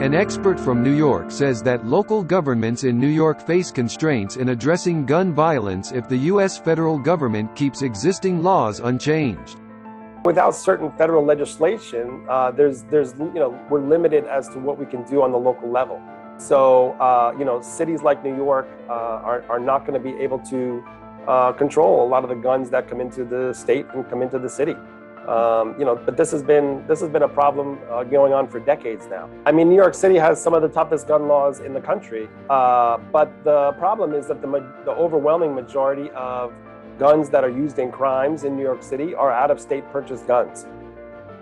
An expert from New York says that local governments in New York face constraints in addressing gun violence if the U.S. federal government keeps existing laws unchanged. Without certain federal legislation, we're limited as to what we can do on the local level. So, cities like New York are not going to be able to control a lot of the guns that come into the state and come into the city. But this has been a problem going on for decades now. I mean, New York City has some of the toughest gun laws in the country, but the problem is that the overwhelming majority of guns that are used in crimes in New York City are out-of-state purchased guns.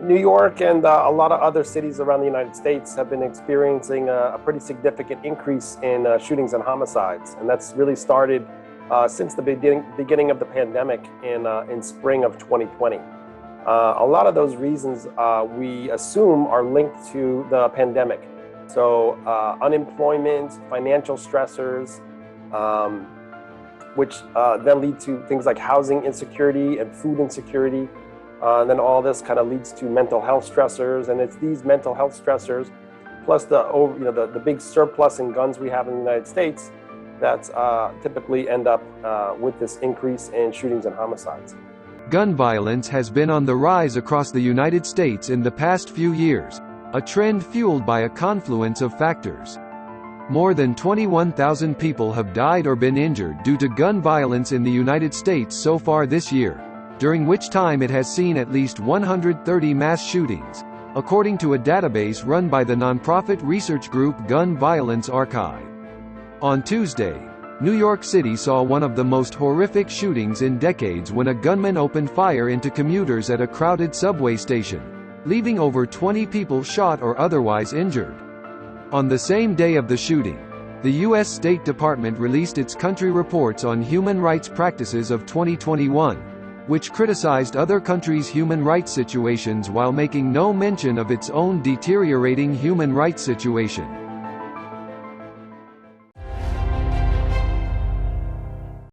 New York and a lot of other cities around the United States have been experiencing a pretty significant increase in shootings and homicides, and that's really started since the beginning of the pandemic in spring of 2020. A lot of those reasons we assume are linked to the pandemic. So unemployment, financial stressors, which then lead to things like housing insecurity and food insecurity. And then all this kind of leads to mental health stressors, and it's these mental health stressors, plus the big surplus in guns we have in the United States, that typically end up with this increase in shootings and homicides. Gun violence has been on the rise across the United States in the past few years, a trend fueled by a confluence of factors. More than 21,000 people have died or been injured due to gun violence in the United States so far this year, during which time it has seen at least 130 mass shootings, according to a database run by the nonprofit research group Gun Violence Archive. On Tuesday, New York City saw one of the most horrific shootings in decades when a gunman opened fire into commuters at a crowded subway station, leaving over 20 people shot or otherwise injured. On the same day of the shooting, the U.S. State Department released its country reports on human rights practices of 2021, which criticized other countries' human rights situations while making no mention of its own deteriorating human rights situation.